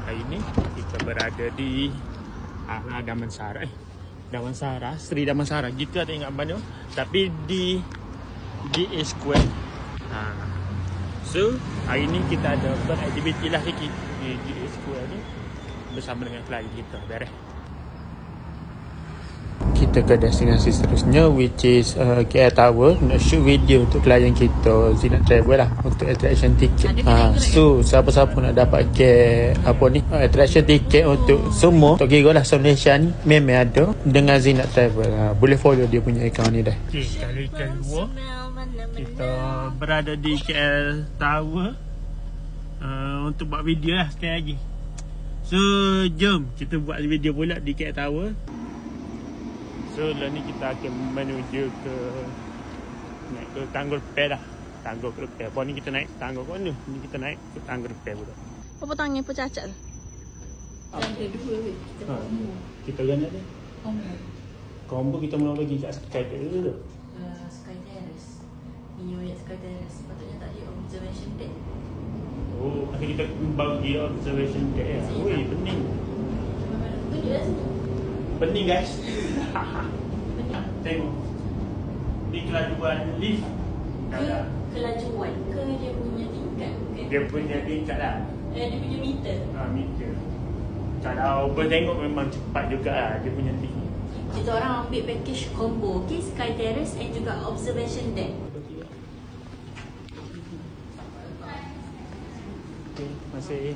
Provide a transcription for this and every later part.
Hari ni kita berada di Damansara. Damansara, Sri Damansara. Gitu ada ingat mana? Tapi di A Square. So, hari ni kita ada beraktiviti lah sikit di A Square ni bersama dengan klien kita. Beres. Kita ke destinasi seterusnya, which is KL Tower. Nak shoot video untuk klien kita, Zinat Travel lah, untuk attraction ticket. So siapa-siapa nak dapat attraction ticket untuk semua, untuk kira lah Malaysia ni memang ada dengan Zinat Travel. Boleh follow dia punya account ni dah. Okay, kali kedua kita berada di KL Tower untuk buat video lah sekali lagi. So jom kita buat video pula di KL Tower. So lah ni kita akan menuju ke naik ke Tanggul Repair dah. Tanggul Repair. Lepas ni kita naik Tanggul ke mana? Ni kita naik ke Tanggul Repair pula. Apa tangan pun cacat tu? Ada dua weh. Kita gana dia. Combo kita mula lagi kat Sky Terrace tu. Sky Terrace. Mio yang Sky Terrace. Sepatutnya tak ada observation deck. Oh, akhirnya kita bagi observation deck ya. Weh, pening. Tunjuk dah sini. Pening guys. Tengok. Ni kelajuan lift. Kelajuan ke dia punya tingkat? Dia punya tingkat lah. Dia punya meter. Meter. Kalau bertengok memang cepat juga lah dia punya lift. Kita orang ambil package combo, okay? Sky Terrace and juga observation deck. Okay, masih.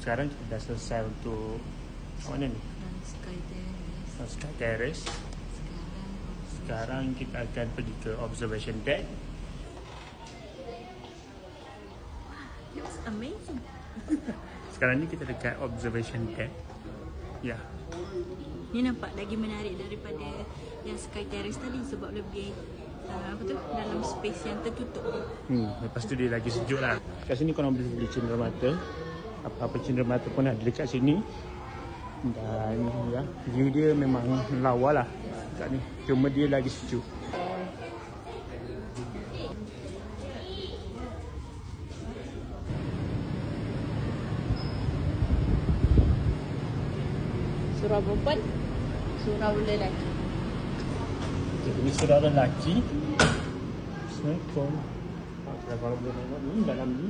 Sekarang kita dah selesai untuk mana ni? Sky Terrace. Sky Terrace. Sekarang kita akan pergi ke observation deck. It was amazing. Sekarang ni kita dekat observation deck. Ya. Ni nampak lagi menarik daripada yang Sky Terrace tadi sebab lebih dalam space yang tertutup. Lepas tu dia lagi sejuk lah. Kat sini korang boleh beli cindera mata. Apa-apa cindera mata pun ada dekat sini. Dan ya, view dia memang lawa lah kat ni. Cuma dia lagi sejuk. Surau perempuan, surau lelaki. Ini surau lelaki. Assalamualaikum. Kalau boleh tengok ni dalam ni